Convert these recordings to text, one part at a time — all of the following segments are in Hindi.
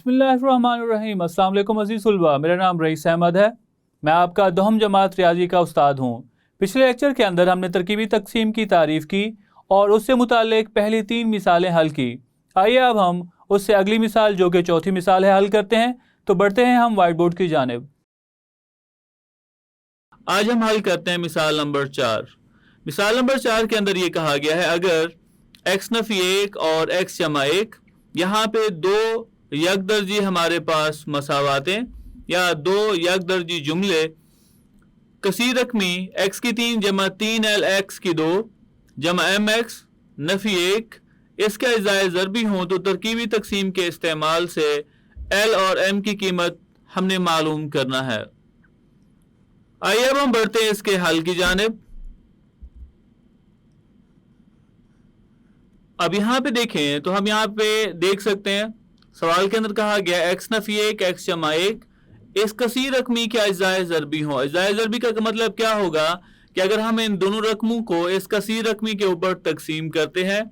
बिस्मिल्लाहिर्रहमानिर्रहीम। अस्सलाम वालेकुम अज़ीज़ तुलबा, मेरा नाम रईस अहमद है। मैं आपका दहम जमात रियाजी का उस्ताद हूँ। पिछले लेक्चर के अंदर हमने तरकीबी तकसीम की तारीफ़ की और उससे मुताल्लिक पहली 3 मिसालें हल की। आइए अब हम उससे अगली मिसाल जो कि चौथी मिसाल है हल करते हैं। तो बढ़ते हैं हम वाइट बोर्ड की जानिब। आज हम हल करते हैं मिसाल नंबर 4। मिसाल नंबर 4 के अंदर ये कहा गया है, अगर x नफी 1 और x जमा 1, यहाँ पे दो यकदर्जी हमारे पास मसावातें या दो यकदर्जी जुमले कसीर रकमी x की 3 जमा 3l x की 2 जमा mx नफी 1 इसके अज्जाए ज़रबी हों तो तरकीबी तकसीम के इस्तेमाल से l और m की कीमत हमने मालूम करना है। आइए अब हम बढ़ते हैं इसके हल की जानिब। अब यहाँ पे देखें तो हम यहाँ पे देख सकते हैं सवाल के अंदर कहा गया x नफी 1 x जमा 1 इस कसीर रकमी के अज्जाए ज़रबी हों। अज्जाए ज़रबी का मतलब क्या होगा कि अगर हम इन दोनों रकमों को इस कसीर रकमी के ऊपर तकसीम करते हैं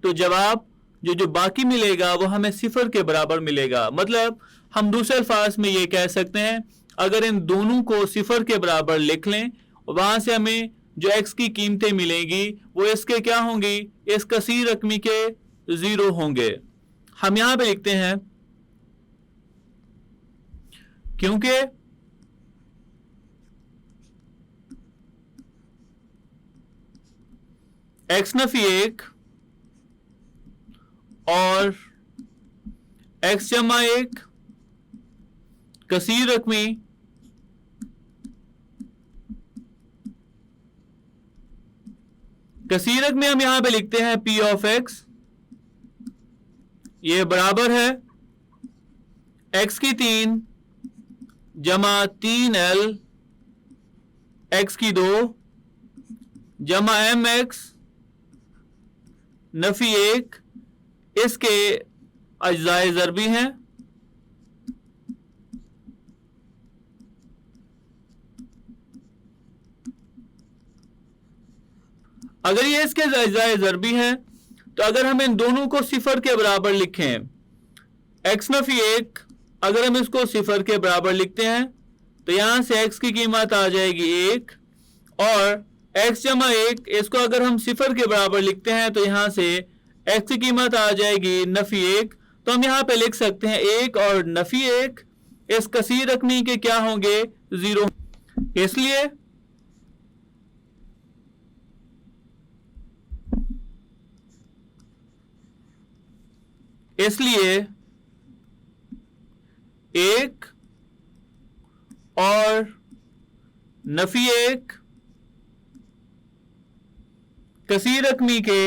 तो जवाब जो बाकी मिलेगा वो हमें सिफर के बराबर मिलेगा। मतलब हम दूसरे अल्फाज में ये कह सकते हैं, अगर इन दोनों को सिफर के बराबर लिख लें वहां से हमें जो x की कीमतें मिलेंगी वो इसके क्या होंगी, इस कसीर रकमी के 0 होंगे। हम यहां पे लिखते हैं क्योंकि x नफी 1 और x जमा 1 कसीर रकमी कसीरक में हम यहां पे लिखते हैं p ऑफ x, ये बराबर है x की 3 जमा 3l x की 2 जमा mx नफी 1 इसके अज्जाए ज़रबी हैं। अगर ये इसके अज्जाए ज़रबी हैं तो अगर हम इन दोनों को सिफर के बराबर लिखें, x नफी 1 अगर हम इसको सिफर के बराबर लिखते हैं तो यहां से x की कीमत आ जाएगी 1 और x जमा 1 इसको अगर हम सिफर के बराबर लिखते हैं तो यहां से x की कीमत आ जाएगी नफी 1। तो हम यहां पे लिख सकते हैं 1 और नफी 1 इस कसीर रकमी के क्या होंगे, 0। इसलिए 1 और नफी 1 कसीर रकमी के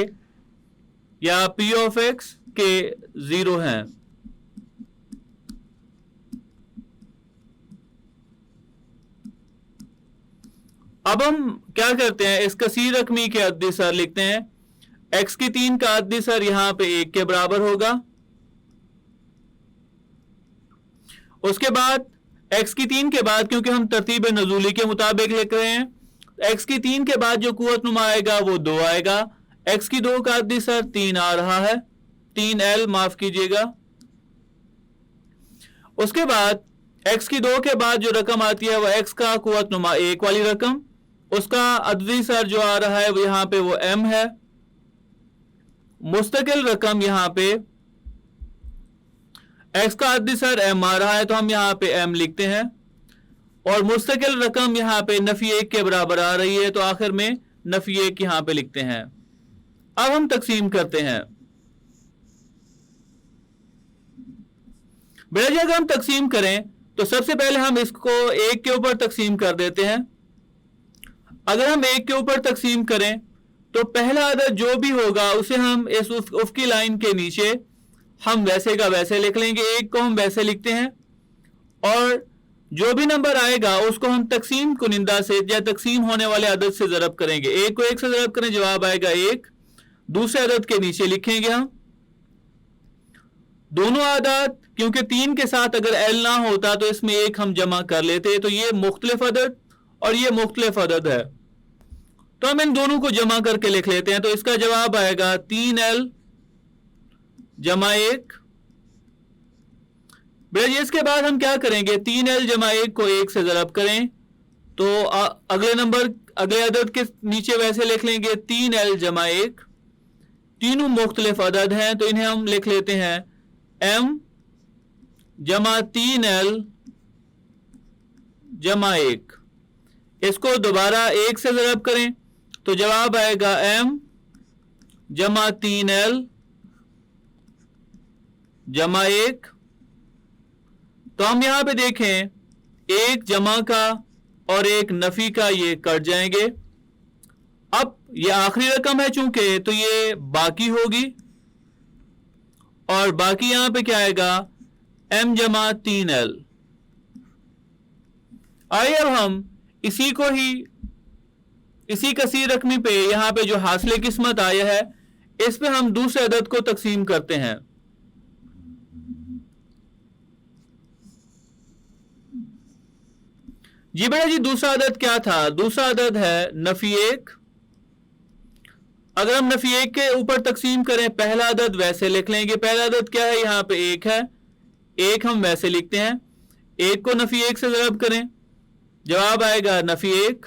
या p ऑफ x के 0 हैं। अब हम क्या करते हैं, इस कसीर रकमी के अद्दी सर लिखते हैं। x की 3 का अद्दी सर यहां पे 1 के बराबर होगा। उसके बाद x की 3 के बाद, क्योंकि हम तरतीब नजूली के मुताबिक लिख रहे हैं, x की 3 के बाद जो कुव्वत नुमा आएगा वो 2 आएगा। x की 2 का अद्दी सर 3 आ रहा है, 3l माफ कीजिएगा। उसके बाद x की 2 के बाद जो रकम आती है वो x का कुव्वत नुमा 1 वाली रकम, उसका अद्दी सर जो आ रहा है वो यहां पे वो m है। मुस्तकिल रकम यहां पे x का अद्दी सर m आ रहा है तो हम यहां पे m लिखते हैं और मुस्तकिल रकम यहां पे नफी 1 के बराबर आ रही है तो आखिर में नफी 1 यहां पे लिखते हैं। अब हम तकसीम करते हैं। बेटा अगर हम तकसीम करें तो सबसे पहले हम इसको 1 के ऊपर तकसीम कर देते हैं। अगर हम 1 के ऊपर तकसीम करें तो पहला अदद जो भी होगा उसे हम इस उफ़की लाइन के नीचे हम वैसे का वैसे लिख लेंगे। 1 को हम वैसे लिखते हैं और जो भी नंबर आएगा उसको हम तकसीम कुनिंदा से या तकसीम होने वाले अदद से ज़रब करेंगे। 1 को 1 से ज़रब करें, जवाब आएगा 1। दूसरे अदद के नीचे लिखेंगे हम दोनों आदात, क्योंकि 3 के साथ अगर l ना होता तो इसमें 1 हम जमा कर लेते, तो ये मुख्तलिफ अदद और ये मुख्तलिफ अदद है तो हम इन दोनों को जमा करके लिख लेते हैं। तो इसका जवाब आएगा 3l जमा 1 बेटा जी इसके बाद हम क्या करेंगे, 3l जमा 1 को 1 से ज़रब करें तो अगले अदद के नीचे वैसे लिख लेंगे 3l जमा 1। तीनों मुख्तलिफ अदद हैं तो इन्हें हम लिख लेते हैं m जमा 3l जमा 1। इसको दोबारा 1 से ज़रब करें तो जवाब आएगा m जमा 3l जमा 1। तो हम यहां पे देखें एक जमा का और एक नफी का ये कट जाएंगे। अब ये आखिरी रकम है चूंकि तो ये बाकी होगी और बाकी यहां पे क्या आएगा m जमा 3l। आइए अब हम इसी कसीर रकमी पे यहां पे जो हासिल किस्मत आया है इस पे हम दूसरे अदद को तकसीम करते हैं। जी बेटा जी दूसरा अदद क्या था, दूसरा अदद है नफी 1। अगर हम नफी 1 के ऊपर तकसीम करें पहला अदद वैसे लिख लेंगे। पहला अदद क्या है, यहां पे 1 है, 1 हम वैसे लिखते हैं। 1 को नफी 1 से ज़रब करें जवाब आएगा नफी 1।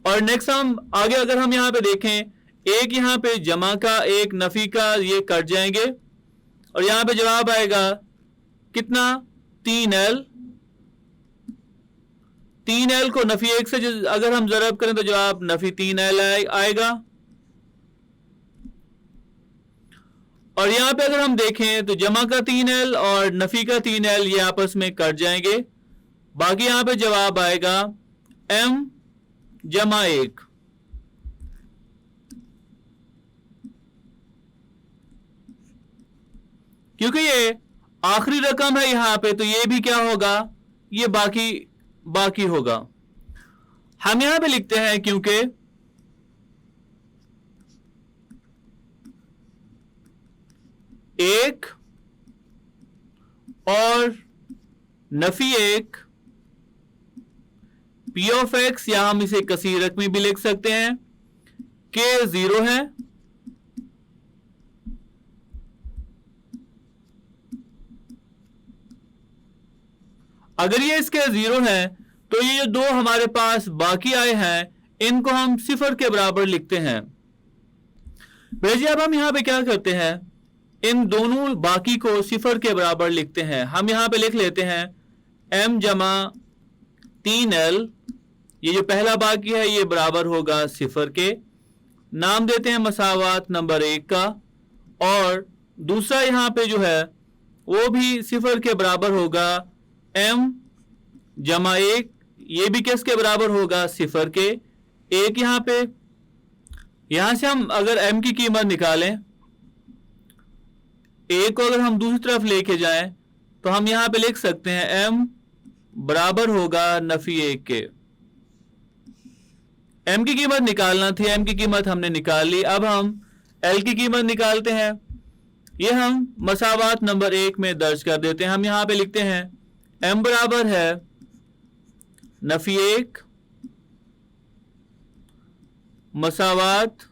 और नेक्स्ट हम आगे अगर हम यहां पे देखें एक यहां पे जमा का एक नफी का ये कट जाएंगे और यहां पे जवाब आएगा कितना 3l। 3l को नफी 1 से अगर हम ज़रब करें तो जवाब नफी 3l आएगा। और यहां पे अगर हम देखें तो जमा का 3l और नफी का 3l ये आपस में कट जाएंगे। बाकी यहां पे जवाब आएगा m जमा 1। क्योंकि ये आखिरी रकम है यहां पे तो ये भी क्या होगा, ये बाकी होगा। हम यहां पे लिखते हैं क्योंकि एक और नफी 1 P ऑफ x या हम इसे कसीर रकमी भी लिख सकते हैं के 0 है। अगर ये इसके 0 है तो ये जो दो हमारे पास बाकी आए हैं इनको हम सिफर के बराबर लिखते हैं। भेजिए अब हम यहां पे क्या करते हैं, इन दोनों बाकी को सिफर के बराबर लिखते हैं। हम यहां पे लिख लेते हैं m जमा 3l। ये जो पहला बाकी है ये बराबर होगा सिफर के, नाम देते हैं मसावात नंबर 1 का। और दूसरा यहां पे जो है वो भी सिफर के बराबर होगा m जमा 1। ये भी किसके बराबर होगा, सिफर के। एक यहां पे यहां से हम अगर m की कीमत निकालें, एक को अगर हम दूसरी तरफ लेके जाएं तो हम यहां पे लिख सकते हैं m बराबर होगा नफी 1 के। m की कीमत निकालना थी, m की कीमत हमने निकाल ली। अब हम l की कीमत निकालते हैं। ये हम मसावात नंबर 1 में दर्ज कर देते हैं। हम यहां पे लिखते हैं m बराबर है नफी 1 मसावात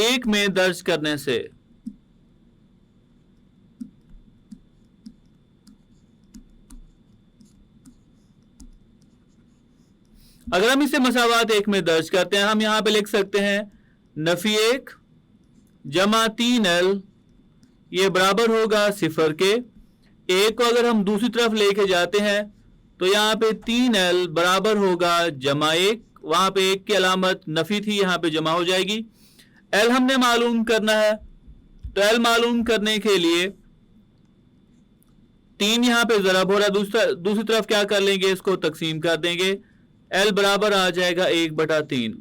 1 में दर्ज करने से। अगर हम इसे मसावात 1 में दर्ज करते हैं हम यहां पे लिख सकते हैं नफी 1 जमा 3l ये बराबर होगा सिफर के। एक को अगर हम दूसरी तरफ लेके जाते हैं तो यहाँ पे 3l बराबर होगा जमा 1। वहां पे 1 की अलामत नफी थी, यहाँ पे जमा हो जाएगी। l हमने मालूम करना है तो l मालूम करने के लिए 3 यहाँ पे ज़रब हो रहा है, दूसरी तरफ क्या कर लेंगे, इसको तकसीम कर देंगे। l बराबर आ जाएगा 1/3।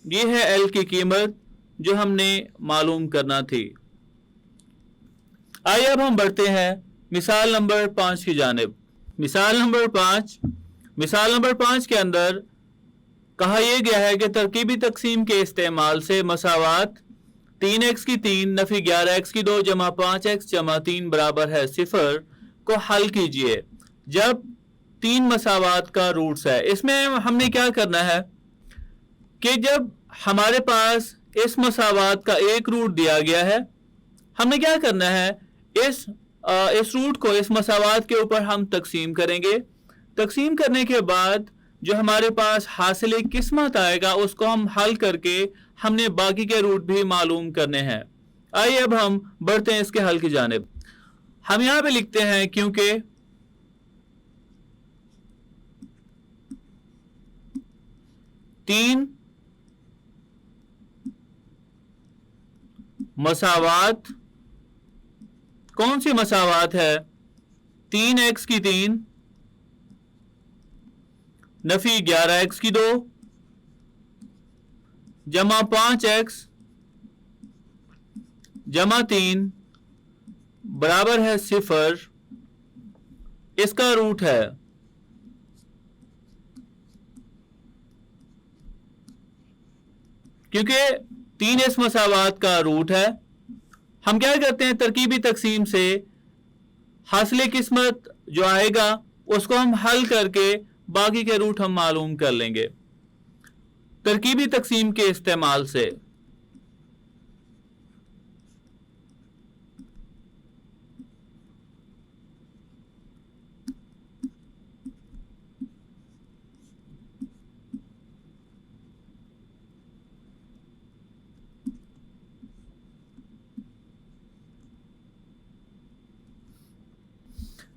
ये है l की कीमत जो हमने मालूम करना थी। आइए अब हम बढ़ते हैं मिसाल नंबर 5 की जानिब। मिसाल नंबर 5 के अंदर कहा यह गया है कि तरकीबी तकसीम के इस्तेमाल से मसावात 3x की 3 नफी 11x की 2 जमा 5x जमा 3 बराबर है सिफर को हल कीजिए जब 3 मसावात का रूट्स है। इसमें हमने क्या करना है कि जब हमारे पास इस मसावात का एक रूट दिया गया है हमने क्या करना है, इस रूट को इस मसावात के ऊपर हम तकसीम करेंगे। तकसीम करने के बाद जो हमारे पास हासिल किस्मत आएगा उसको हम हल करके हमने बाकी के रूट भी मालूम करने हैं। आइए अब हम बढ़ते हैं इसके हल की जानिब। हम यहां पे लिखते हैं क्योंकि तीन मसावात, कौन सी मसावात है, 3x की 3 नफी 11x की 2 जमा 5x जमा 3 बराबर है 0, इसका रूट है। क्योंकि 3 इस मसावात का रूट है, हम क्या करते हैं, तरकीबी तकसीम से हासिल किस्मत जो आएगा उसको हम हल करके बाकी के रूट हम मालूम कर लेंगे तरकीबी तकसीम के इस्तेमाल से।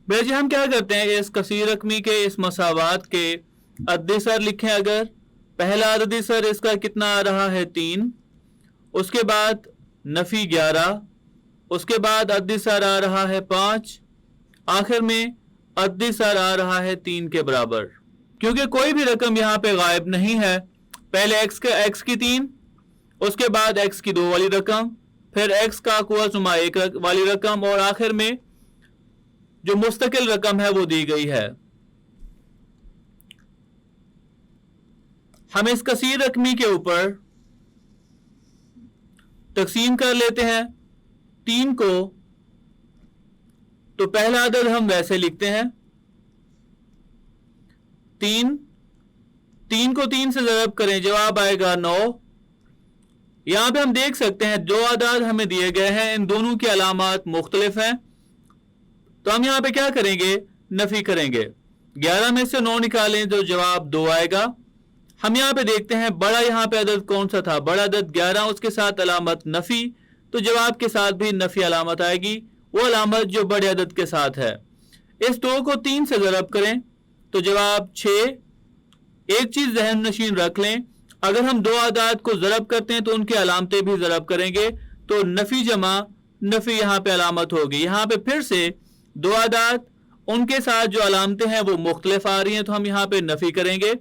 जी हम क्या करते हैं, इस कसीर रकमी के इस मसावात के अद्दी सर लिखें। अगर पहला अददी सर इसका कितना आ रहा है 3, उसके बाद नफी 11, उसके बाद अद्दी सर आ रहा है 5, आखिर में अद्दी सर आ रहा है 3 के बराबर। क्योंकि कोई भी रकम यहाँ पे गायब नहीं है, पहले x की 3, उसके बाद x की 2 वाली रकम, फिर x का कुव्वत 1 वाली रकम, और आखिर में जो मुस्तकिल रकम है वो दी गई है। हम इस कसीर रकमी के ऊपर तकसीम कर लेते हैं 3 को। तो पहला अदद हम वैसे लिखते हैं 3 को 3 से ज़रब करें, जवाब आएगा 9। यहां पे हम देख सकते हैं जो अदाद हमें दिए गए हैं इन दोनों की अलामात मुख्तलिफ हैं। तो हम यहां पे क्या करेंगे, नफी करेंगे। 11 में से 9 निकालें तो जवाब 2 आएगा। हम यहां पे देखते हैं बड़ा यहां पे अदद कौन सा था, बड़ा अदद 11, उसके साथ अलामत नफी, तो जवाब के साथ भी नफी अलामत आएगी, वो अलामत जो बड़े अदद के साथ है। इस 2 को 3 से ज़रब करें तो जवाब 6। एक चीज जहन नशीन रख लें, अगर हम 2 अदाद को ज़रब करते हैं तो उनकी अलामतें भी ज़रब करेंगे, तो नफी जमा नफी यहां पे अलामत होगी। यहां पे फिर से 2 अदाद, उनके साथ जो अलामतें हैं वो मुख्तलिफ आ रही हैं, तो हम यहाँ पे नफी करेंगे।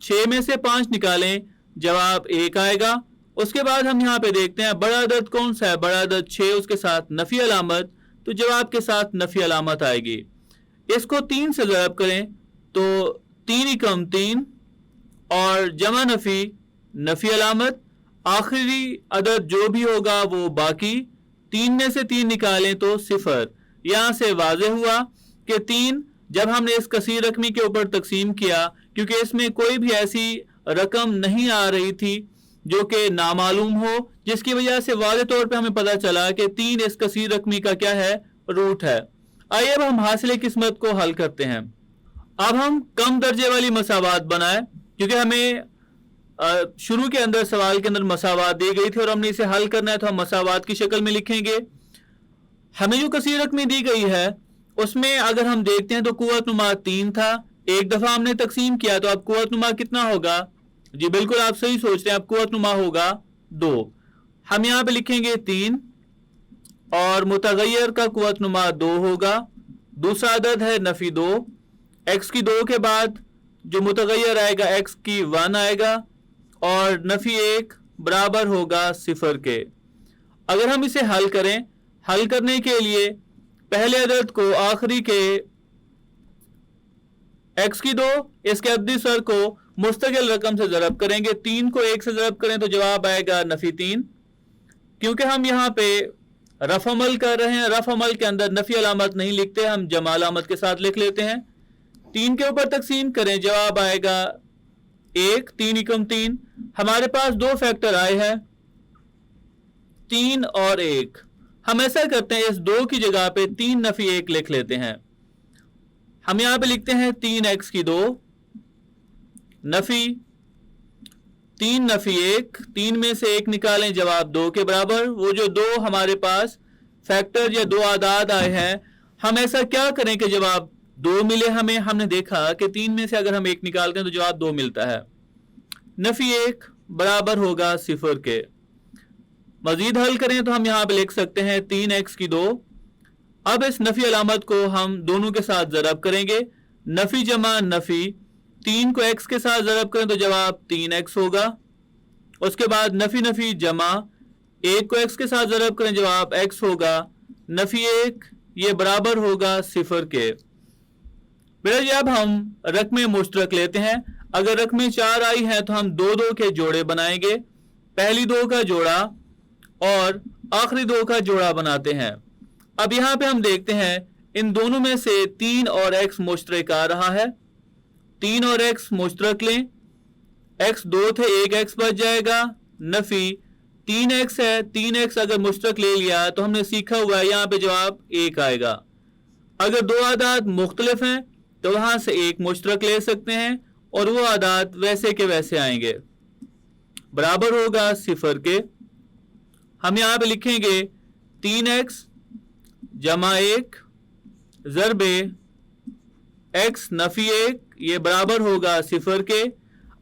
6 में से 5 निकालें, जवाब 1 आएगा। उसके बाद हम यहाँ पे देखते हैं बड़ा अदद कौन सा है, बड़ा अदद 6, उसके साथ नफी अलामत, तो जवाब के साथ नफी अलामत आएगी। इसको 3 से ज़रब करें तो 3 कम 3 और जमा नफी नफी अलामत, आखिरी अदद जो भी होगा वो बाकी। 3 में से 3 निकालें तो 0। यहां से वाज़े हुआ कि 3 जब हमने इस कसीर रकमी के ऊपर तकसीम किया, क्योंकि इसमें कोई भी ऐसी रकम नहीं आ रही थी जो कि नामालूम हो, जिसकी वजह से वाज़े तौर पे हमें पता चला कि 3 इस कसीर रकमी का क्या है, रूट है। आइए अब हम हासिल किस्मत को हल करते हैं। अब हम कम दर्जे वाली मसावात बनाए, क्योंकि हमें शुरू के अंदर सवाल के अंदर मसावात दी गई थी और हमने इसे हल करना है, तो हम मसावात की शक्ल में लिखेंगे। हमें जो कसीर रकमी दी गई है उसमें अगर हम देखते हैं तो कुव्वत नुमा 3 था, एक दफा हमने तकसीम किया तो अब कुव्वत नुमा कितना होगा, जी बिल्कुल आप सही सोच रहे हैं, अब कुव्वत नुमा होगा 2। हम यहाँ पे लिखेंगे 3 और मुतगय्यर का कुव्वत नुमा 2 होगा। दूसरा अदद है नफी 2, x की 2 के बाद जो मुतगय्यर आएगा x की 1 आएगा और नफी 1 बराबर होगा 0 के। अगर हम इसे हल करें, हल करने के लिए पहले अदद को आखिरी के x की 2 इसके अद्दी सर को मुस्तकिल रकम से ज़रब करेंगे। 3 को 1 से ज़रब करें तो जवाब आएगा नफी 3। क्योंकि हम यहाँ पे रफ अमल कर रहे हैं, रफ अमल के अंदर नफी अलामत नहीं लिखते, हम जमा अलामत के साथ लिख लेते हैं। 3 के ऊपर तकसीम करें, जवाब आएगा 1। 3 एकम 3, हमारे पास 2 फैक्टर आए हैं, 3 और 1, हम ऐसा करते हैं, इस 2 की जगह पे 3 नफी 1 लिख लेते हैं। हम यहां पे लिखते हैं 3x की 2 नफी 3 नफी 1, 3 में से 1 निकालें, जवाब 2 के बराबर। वो जो 2 हमारे पास फैक्टर या 2 आदाद आए हैं, हम ऐसा क्या करें कि जवाब 2 मिले हमें। हमने देखा कि 3 में से अगर हम 1 निकालते हैं तो जवाब 2 मिलता है। नफी 1 बराबर होगा 0 के। मजीद हल करें तो हम यहां पे लिख सकते हैं 3x की 2। अब इस नफी अलामत को हम दोनों के साथ ज़रब करेंगे। नफी जमा नफी, 3 को x के साथ ज़रब करें तो जवाब 3x होगा। उसके बाद नफी नफी जमा 1 को x के साथ ज़रब करें, जवाब x होगा। नफी 1 ये बराबर होगा 0 के। बेटा जी अब हम रकमें मुश्तरक लेते हैं। अगर रकमें 4 आई हैं तो हम 2-2 के जोड़े बनाएंगे। पहली 2 का जोड़ा और आखिरी 2 का जोड़ा बनाते हैं। अब यहां पे हम देखते हैं इन दोनों में से 3 और x मुश्तरक आ रहा है। 3 और x मुश्तरक लें, x 2 थे, 1x बच जाएगा। नफी 3x है, 3x अगर मुश्तरक ले लिया तो हमने सीखा हुआ है यहां पे जवाब 1 आएगा। अगर 2 आदाद मुख्तलिफ हैं तो वहां से 1 मुश्तरक ले सकते हैं और वो आदाद वैसे के वैसे आएंगे। बराबर होगा 0 के। हम यहां पे लिखेंगे 3x जमा 1 ज़रबे x नफी 1 ये बराबर होगा 0 के।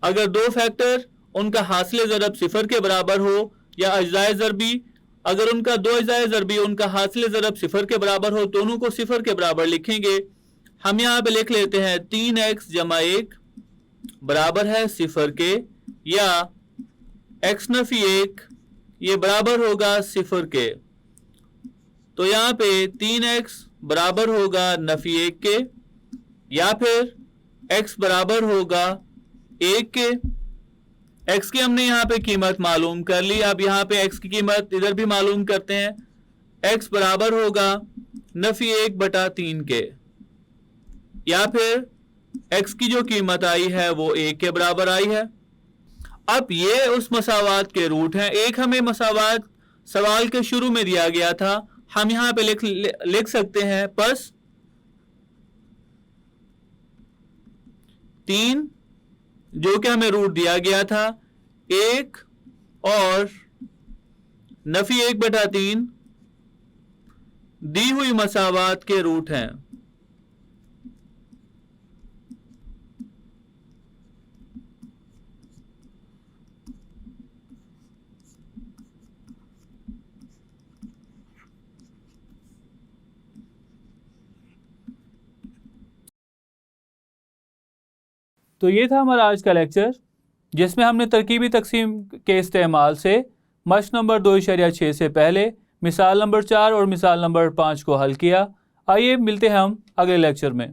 अगर 2 फैक्टर उनका हासिल ज़रब 0 के बराबर हो या अज्जाए ज़रबी, अगर उनका 2 अज्जाए ज़रबी उनका हासिल ज़रब 0 के बराबर हो, दोनों को 0 के बराबर लिखेंगे। हम यहाँ पे लिख लेते हैं 3x जमा 1 बराबर है 0 के, या x नफी 1 ये बराबर होगा 0 के। तो यहाँ पे 3x बराबर होगा नफी 1 के, या फिर x बराबर होगा 1 के। x की हमने यहाँ पे कीमत मालूम कर ली। अब यहाँ पे x की कीमत इधर भी मालूम करते हैं। x बराबर होगा नफी 1/3 के, या फिर x की जो कीमत आई है वो 1 के बराबर आई है। अब ये उस मसावात के रूट हैं। एक हमें मसावात सवाल के शुरू में दिया गया था, हम यहां पे लिख सकते हैं बस 3 जो कि हमें रूट दिया गया था, 1 और नफी 1/3 दी हुई मसावात के रूट हैं। तो ये था हमारा आज का लेक्चर, जिसमें हमने तरकीबी तकसीम के इस्तेमाल से मश्क नंबर 2.6 से पहले मिसाल नंबर 4 और मिसाल नंबर 5 को हल किया। आइए मिलते हैं हम अगले लेक्चर में।